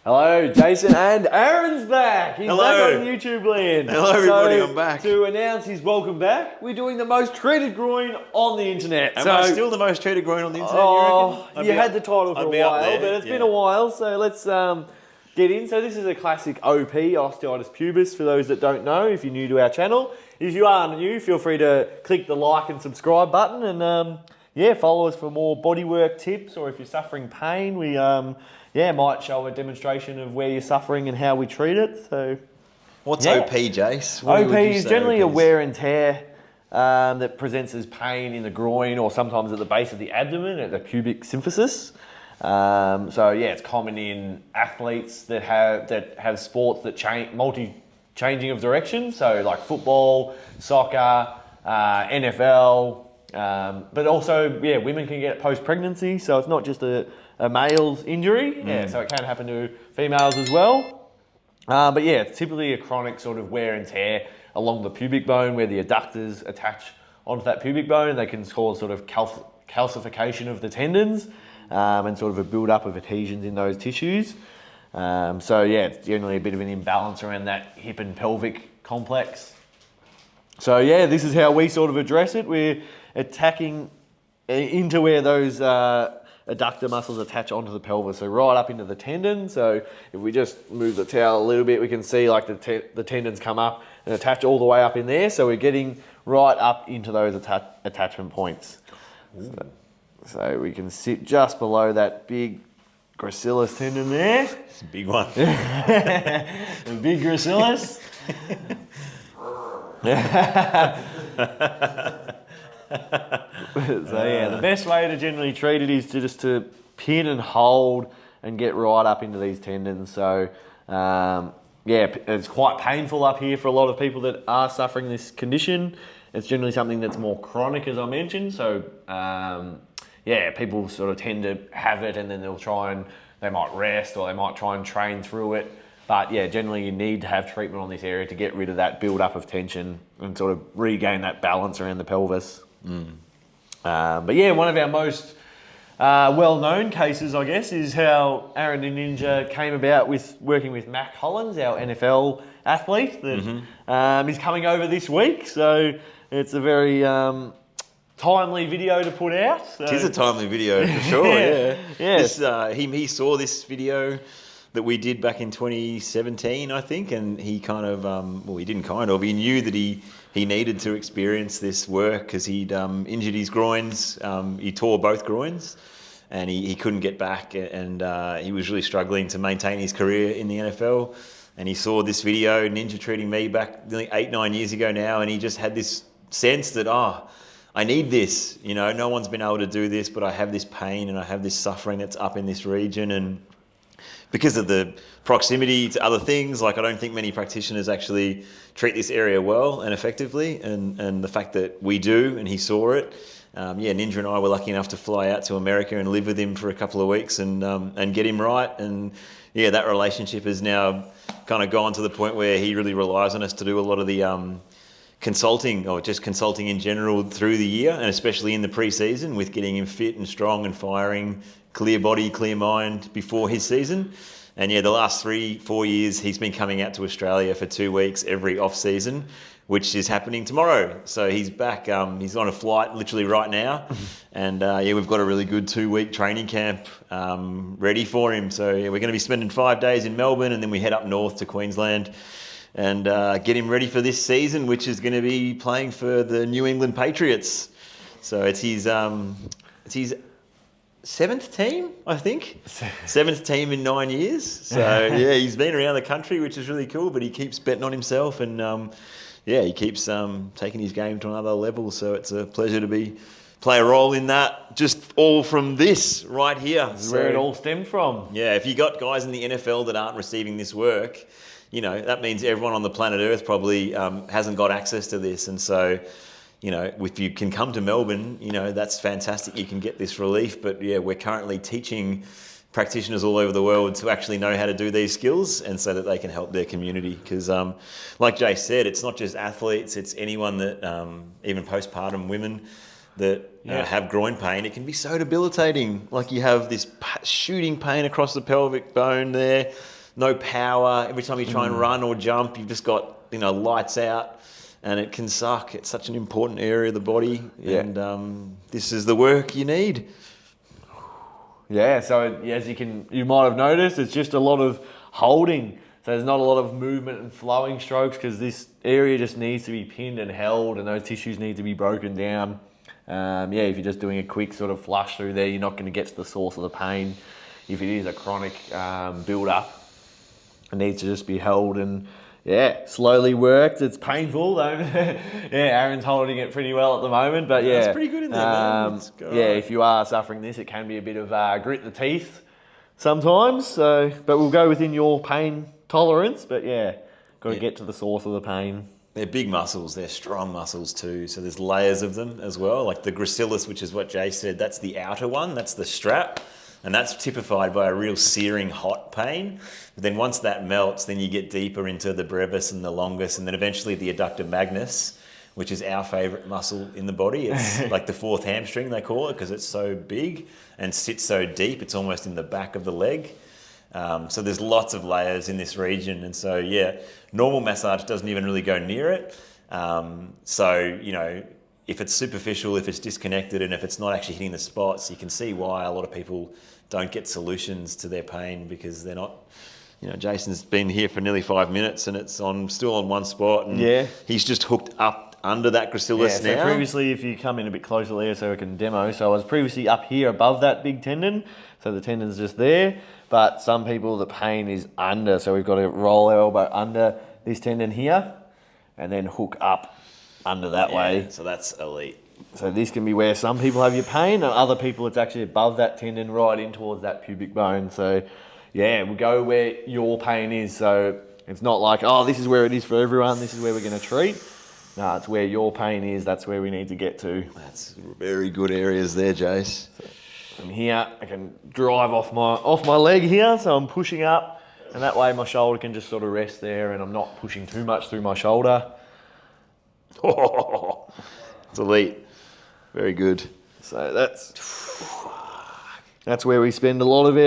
Hello, Jason, and Aaron's back. He's Hello. back on YouTube land. Hello, everybody, I'm back. To announce his welcome back, we're doing the most treated groin on the internet. Am I still the most treated groin on the internet, you reckon? You had the title for a while, but it's been a while, so let's get in. So this is a classic OP, Osteitis pubis, for those that don't know, if you're new to our channel. If you are new, feel free to click the like and subscribe button, and follow us for more bodywork tips, or if you're suffering pain, we might show a demonstration of where you're suffering and how we treat it. So, what's OP, Jace? OP is generally a wear and tear that presents as pain in the groin or sometimes at the base of the abdomen at the pubic symphysis. It's common in athletes that have sports that changing of direction. So like football, soccer, NFL. But also, women can get it post-pregnancy, so it's not just a male's injury. So it can happen to females as well. It's typically a chronic sort of wear and tear along the pubic bone where the adductors attach onto that pubic bone, and they can cause sort of calcification of the tendons and sort of a build-up of adhesions in those tissues. It's generally a bit of an imbalance around that hip and pelvic complex. So this is how we sort of address it. We're attacking into where those adductor muscles attach onto the pelvis, so right up into the tendon. So if we just move the towel a little bit, we can see like the tendons come up and attach all the way up in there. So we're getting right up into those attachment points. So we can sit just below that big gracilis tendon there. It's a big one. The big gracilis. The best way to generally treat it is to pin and hold and get right up into these tendons. So it's quite painful up here for a lot of people that are suffering this condition. It's generally something that's more chronic, as I mentioned. So people sort of tend to have it, and then they might rest, or they might try and train through it. But generally you need to have treatment on this area to get rid of that build-up of tension and sort of regain that balance around the pelvis. One of our most well-known cases, I guess, is how Aaron the Ninja came about with working with Mac Hollins, our NFL athlete that is coming over this week. So it's a very timely video to put out. So. It is a timely video for sure. He saw this video that we did back in 2017, I think, and he he knew that he needed to experience this work because he'd injured his groins. He tore both groins, and he couldn't get back, and he was really struggling to maintain his career in the NFL. And he saw this video, Ninja treating me back nearly 8-9 years ago now, and he just had this sense that, I need this. No one's been able to do this, but I have this pain and I have this suffering that's up in this region, and because of the proximity to other things, like I don't think many practitioners actually treat this area well and effectively, and the fact that we do, and he saw it. Ninja and I were lucky enough to fly out to America and live with him for a couple of weeks and get him right. And that relationship has now kind of gone to the point where he really relies on us to do a lot of the consulting, or just consulting in general through the year, and especially in the pre-season with getting him fit and strong and firing, clear body, clear mind before his season. And the last 3-4 years, he's been coming out to Australia for 2 weeks every off season, which is happening tomorrow. So he's back. He's on a flight literally right now. And we've got a really good 2-week training camp ready for him. So we're going to be spending 5 days in Melbourne, and then we head up north to Queensland and get him ready for this season, which is going to be playing for the New England Patriots. So it's his 7th team, I think. 7th team in 9 years. So he's been around the country, which is really cool, but he keeps betting on himself, and he keeps taking his game to another level. So it's a pleasure to play a role in that, just all from this right here. This is where it all stemmed from. Yeah, if you got guys in the NFL that aren't receiving this work, that means everyone on the planet Earth probably hasn't got access to this. And so, if you can come to Melbourne, that's fantastic. You can get this relief. But we're currently teaching practitioners all over the world to actually know how to do these skills, and so that they can help their community. Because like Jay said, it's not just athletes, it's anyone that, even postpartum women that have groin pain, it can be so debilitating. Like you have this shooting pain across the pelvic bone there, no power. Every time you try and run or jump, you've just got, lights out, and it can suck. It's such an important area of the body, and this is the work you need. Yeah, so as you might have noticed, it's just a lot of holding. So there's not a lot of movement and flowing strokes because this area just needs to be pinned and held, and those tissues need to be broken down. If you're just doing a quick sort of flush through there, you're not going to get to the source of the pain. If it is a chronic build-up, it needs to just be held and slowly worked. It's painful though. Aaron's holding it pretty well at the moment, but it's pretty good in there, man. If you are suffering this, it can be a bit of grit the teeth sometimes. So, but we'll go within your pain tolerance. But got to get to the source of the pain. They're big muscles. They're strong muscles too. So there's layers of them as well. Like the gracilis, which is what Jay said, that's the outer one. That's the strap. And that's typified by a real searing hot pain. But then once that melts, then you get deeper into the brevis and the longus, and then eventually the adductor magnus, which is our favourite muscle in the body. It's like the fourth hamstring, they call it, because it's so big and sits so deep. It's almost in the back of the leg. So there's lots of layers in this region. And so, normal massage doesn't even really go near it. If it's superficial, if it's disconnected, and if it's not actually hitting the spots, you can see why a lot of people don't get solutions to their pain because they're not. Jason's been here for nearly 5 minutes and it's still on one spot, and he's just hooked up under that gracilis now. So previously, if you come in a bit closer there so I can demo, so I was previously up here above that big tendon, so the tendon's just there, but some people the pain is under, so we've got to roll our elbow under this tendon here and then hook up under that way. So that's elite. So this can be where some people have your pain, and other people it's actually above that tendon right in towards that pubic bone. So we'll go where your pain is. So it's not like, this is where it is for everyone, this is where we're going to treat. No, it's where your pain is, that's where we need to get to. That's very good areas there, Jace. So from here, I can drive off my leg here, so I'm pushing up, and that way my shoulder can just sort of rest there, and I'm not pushing too much through my shoulder. It's elite. Very good. So that's where we spend a lot of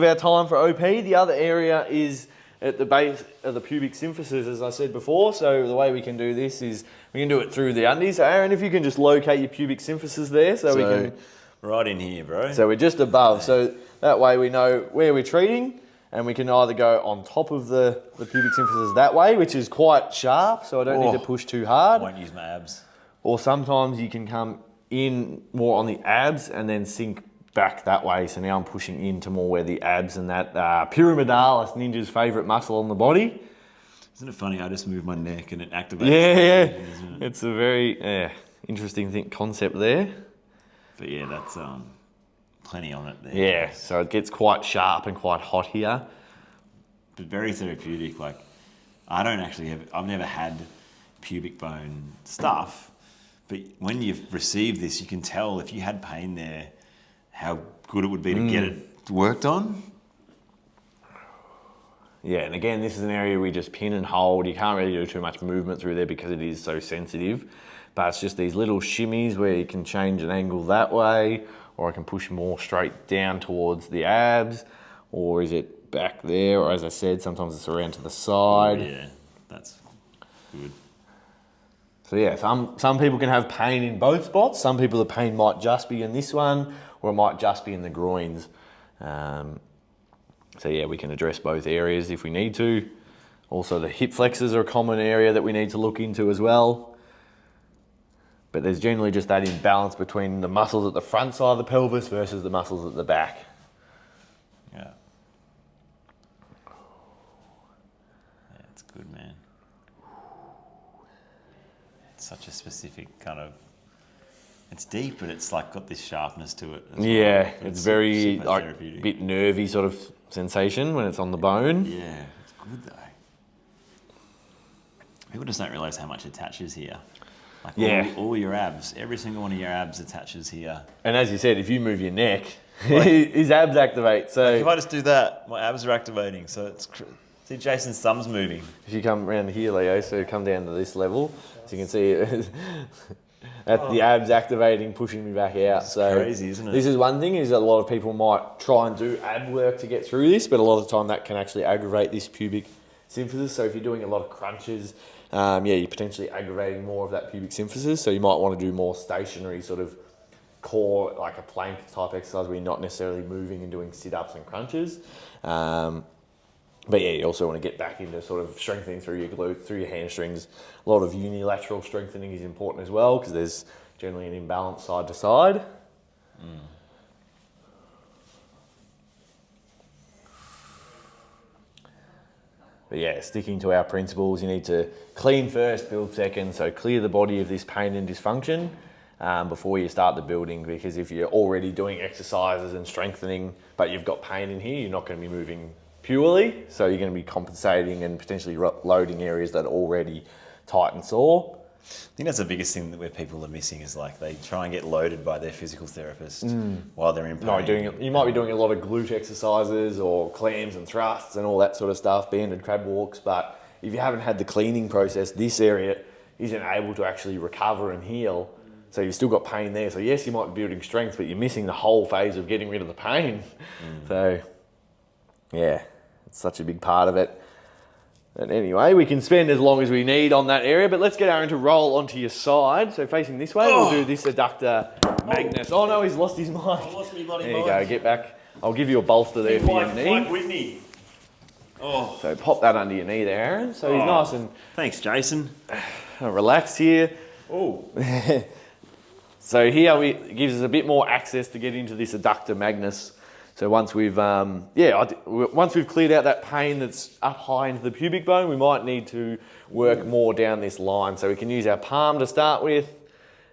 our time for OP. The other area is at the base of the pubic symphysis, as I said before. So the way we can do this is we can do it through the undies. So Aaron, if you can just locate your pubic symphysis there, so we can right in here, bro. So we're just above. So that way we know where we're treating. And we can either go on top of the pubic symphysis that way, which is quite sharp, so I don't need to push too hard. I won't use my abs. Or sometimes you can come in more on the abs and then sink back that way. So now I'm pushing into more where the abs and that pyramidalis, ninja's favourite muscle on the body. Isn't it funny? I just move my neck and it activates. Yeah. It's a very interesting concept there. But that's... plenty on it there. Yeah, so it gets quite sharp and quite hot here. But very therapeutic. Like, I've never had pubic bone stuff, but when you've received this, you can tell if you had pain there, how good it would be to get it worked on. Yeah, and again, this is an area we just pin and hold. You can't really do too much movement through there because it is so sensitive. But it's just these little shimmies where you can change an angle that way, or I can push more straight down towards the abs, or is it back there, or as I said, sometimes it's around to the side. Yeah, that's good. So some people can have pain in both spots. Some people the pain might just be in this one, or it might just be in the groins. We can address both areas if we need to. Also, the hip flexors are a common area that we need to look into as well. But there's generally just that imbalance between the muscles at the front side of the pelvis versus the muscles at the back. Yeah. Yeah, it's good, man. It's such a specific kind of... It's deep, but it's like got this sharpness to it. Yeah, it's very like a bit nervy sort of sensation when it's on the bone. Yeah, it's good though. People just don't realise how much attaches here. Like all your abs, every single one of your abs attaches here. And as you said, if you move your neck, his abs activate. So if I just do that, my abs are activating. So it's see Jason's thumb's moving. If you come around here, Leo, so come down to this level, so you can see That's the abs activating, pushing me back out. It's so crazy, isn't it? This is one thing, is that a lot of people might try and do ab work to get through this, but a lot of the time that can actually aggravate this pubic symphysis. So if you're doing a lot of crunches, you're potentially aggravating more of that pubic symphysis. So you might want to do more stationary sort of core, like a plank type exercise where you're not necessarily moving and doing sit-ups and crunches. But yeah, you also want to get back into sort of strengthening through your glutes, through your hamstrings. A lot of unilateral strengthening is important as well, because there's generally an imbalance side to side. But yeah, sticking to our principles, you need to clean first, build second. So clear the body of this pain and dysfunction before you start the building, because if you're already doing exercises and strengthening, but you've got pain in here, you're not going to be moving purely. So you're going to be compensating and potentially loading areas that are already tight and sore. I think that's the biggest thing that where people are missing, is like they try and get loaded by their physical therapist while they're in pain. You might be doing a lot of glute exercises or clams and thrusts and all that sort of stuff, banded crab walks, but if you haven't had the cleaning process, this area isn't able to actually recover and heal. So you've still got pain there. So yes, you might be building strength, but you're missing the whole phase of getting rid of the pain. So yeah, it's such a big part of it. And anyway, we can spend as long as we need on that area, but let's get Aaron to roll onto your side. So facing this way, we'll do this adductor magnus. Oh no, he's lost his mic. I lost my bloody There you mic. go, get back. I'll give you a bolster there for your knee. Whitney. Oh, So pop that under your knee there, Aaron. So he's nice and thanks, Jason. relaxed here. Oh, So here it gives us a bit more access to get into this adductor magnus. So once we've once we've cleared out that pain that's up high into the pubic bone, we might need to work more down this line. So we can use our palm to start with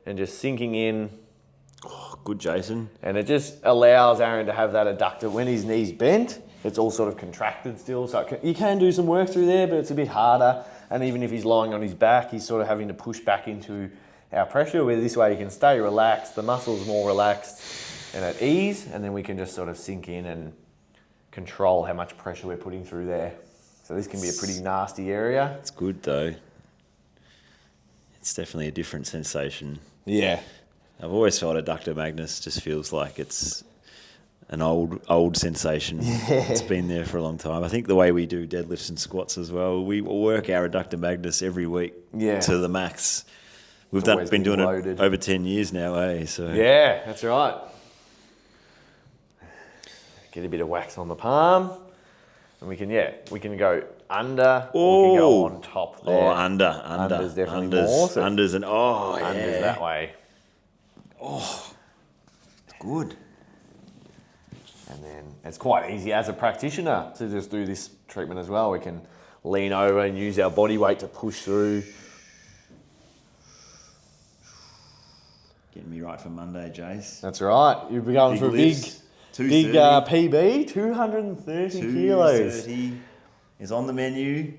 and just sinking in. oh, good, Jason. And it just allows Aaron to have that adductor when his knee's bent. It's all sort of contracted still. So you can do some work through there, but it's a bit harder. And even if he's lying on his back, he's sort of having to push back into our pressure, where this way you can stay relaxed, the muscle's more relaxed and at ease, and then we can just sort of sink in and control how much pressure we're putting through there. So this can be a pretty nasty area. It's good though. It's definitely a different sensation. Yeah. I've always felt adductor magnus just feels like it's an old sensation. Yeah. It's been there for a long time. I think the way we do deadlifts and squats as well, we work our adductor magnus every week to the max. We've been doing it over 10 years now, eh? So yeah, that's right. Get a bit of wax on the palm, and we can go under, or we can go on top there. Oh, under. Under's definitely more. So under's and under's that way. Oh, it's good. And then it's quite easy as a practitioner to just do this treatment as well. We can lean over and use our body weight to push through. Getting me right for Monday, Jace. That's right. You'll be going for a big PB, 230 kilos. 230 is on the menu.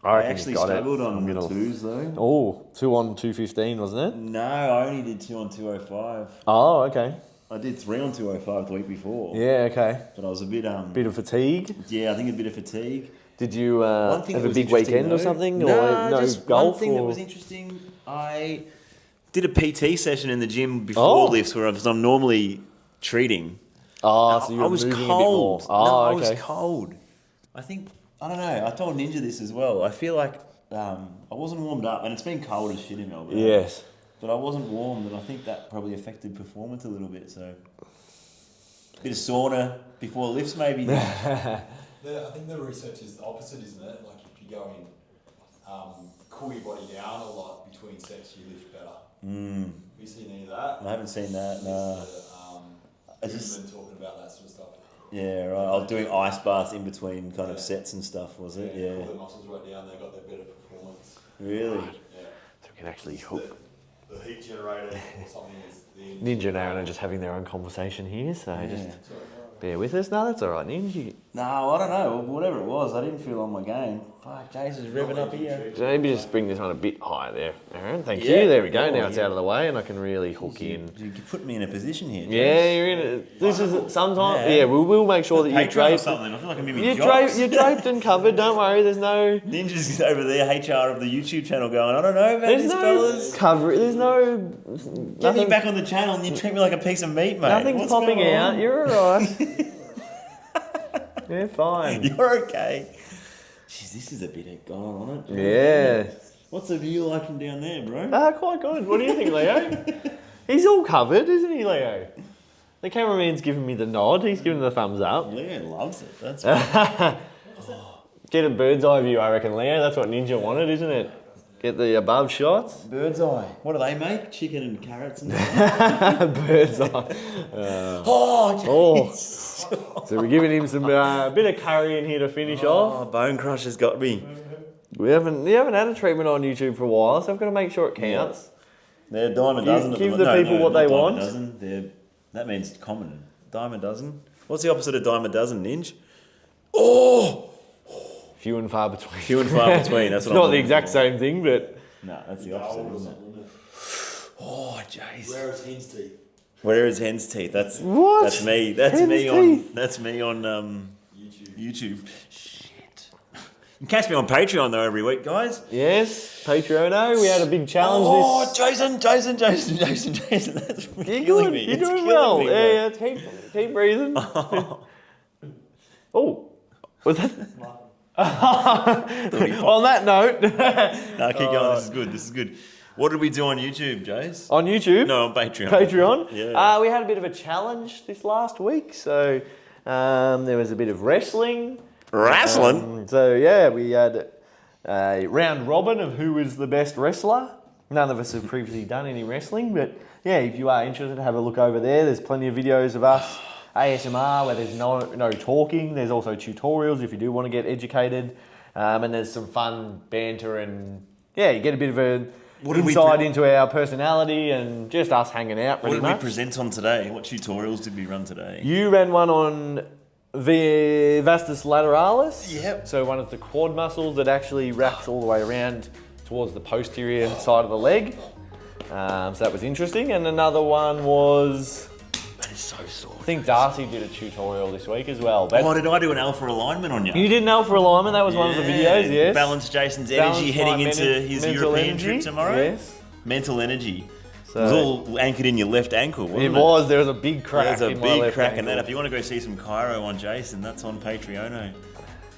I actually struggled on the twos though. Oh, 2 on 215, wasn't it? No, I only did 2 on 205. Oh, okay. I did 3 on 205 the week before. Yeah, okay. But I was a bit Bit of fatigue. Yeah, I think a bit of fatigue. Did you have a big weekend or something? No, or just golf? One thing that was interesting, I did a PT session in the gym before lifts, where I'm normally treating. Oh, so you were moving cold. a bit more. Oh, I okay. was cold. I think, I don't know, I told Ninja this as well. I feel like I wasn't warmed up, and it's been cold as shit in Melbourne. Yes. But I wasn't warmed, and I think that probably affected performance a little bit, so... Bit of sauna before lifts, maybe. I think the research is the opposite, isn't it? Like if you go in, cool your body down a lot between sets, you lift better. Have you seen any of that? I haven't seen that, no. I've been talking about that sort of stuff. Yeah, right. I was doing ice baths in between kind of sets and stuff, was it? Yeah. Pull their muscles right down, they got their better performance. Really? Yeah. So we can actually hook. The heat generator or something is the Ninja and Aaron are just having their own conversation here, so just bear with us. No, that's all right, Ninja. No, I don't know. Whatever it was, I didn't feel on my game. Fuck, Jason's revving up here. Maybe just bring this one a bit higher there, Aaron. Thank Yeah. you. There we go. Oh, now it's yeah. out of the way and I can really hook in. You put me in a position here. Jason. Yeah, you're in it. This is sometimes. Yeah, we'll make sure that you're Patreon or draped. something. I feel like I'm You're draped and covered. Don't worry. There's no. Ninja's over there, HR of the YouTube channel, going, I don't know about There's this, no fellas. cover. There's no. Get me back on the channel and you treat me like a piece of meat, mate. Nothing's What's popping going out. on? You're alright. You're fine. You're okay. Jeez, this is a bit gone on it. Yeah. What's the view like from down there, bro? Quite good. What do you think, Leo? He's all covered, isn't he, Leo? The cameraman's giving me the nod. He's giving the thumbs up. Leo loves it. That's Get a bird's eye view, I reckon, Leo. That's what Ninja wanted, isn't it? Get the above shots. bird's eye. What do they make? Chicken and carrots and Bird's eye. oh, So we're giving him some bit of curry in here to finish off. Oh, Bone Crusher's got me. We haven't had a treatment on YouTube for a while, so I've got to make sure it counts. They're a dime a dozen. Give the people what they not want. Dime a dozen. That means common. Dime a dozen. What's the opposite of dime a dozen, Ninja? Oh! Few and far between. Few and far between. That's It's what not I'm the looking exact for. same thing, but No, that's the opposite, isn't it? Oh, jeez. Rare as hen's teeth. Where is hen's teeth? That's What? That's me. That's Hen's me teeth? on. That's me on YouTube. Shit. You can catch me on Patreon though every week, guys. yes, Patreono. We had a big challenge Oh, this. Jason! That's You're killing good. me. You're It's doing killing well. me, bro. Yeah, keep breathing. Oh, was that? On that note, No, keep going. This is good. This is good. What did we do on YouTube, Jace? on YouTube, No, on Patreon. Patreon, Yeah. we had a bit of a challenge this last week. So there was a bit of wrestling. Wrestling. So yeah, we had a round robin of who was the best wrestler. None of us have previously done any wrestling, but yeah, if you are interested, have a look over there. There's plenty of videos of us ASMR where there's no talking. There's also tutorials if you do want to get educated, and there's some fun banter and yeah, you get a bit of a insight into our personality and just us hanging out. What Pretty did we much. present on today? What tutorials did we run today? You ran one on the vastus lateralis. Yep. So one of the quad muscles that actually wraps all the way around towards the posterior side of the leg. So that was interesting. And another one was, That is so sore. I think Darcy did a tutorial this week as well. But Oh, did I do an alpha alignment on you? you did an alpha alignment. That was one of the videos. Yes. Balance Jason's Balance energy my heading into his mental European energy. trip tomorrow. Yes. Mental energy. So It was all anchored in your left ankle, wasn't it? it was. There was a big crack. There's a in my big left crack in ankle. that. If you want to go see some chiro on Jason, that's on Patreono.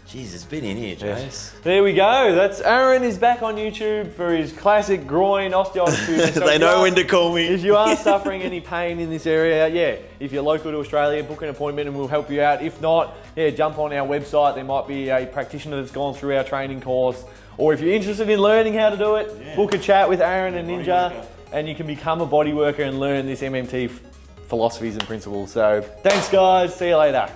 Jeez, it's been in here, Jace. There we go. That's Aaron is back on YouTube for his classic groin osteitis. So They if know you are- when to call me. If you are suffering any pain in this area, yeah, if you're local to Australia, book an appointment and we'll help you out. If not, yeah, jump on our website. There might be a practitioner that's gone through our training course. Or if you're interested in learning how to do it, book a chat with Aaron and Ninja and you can become a bodyworker and learn this MMT philosophies and principles. So thanks guys, see you later.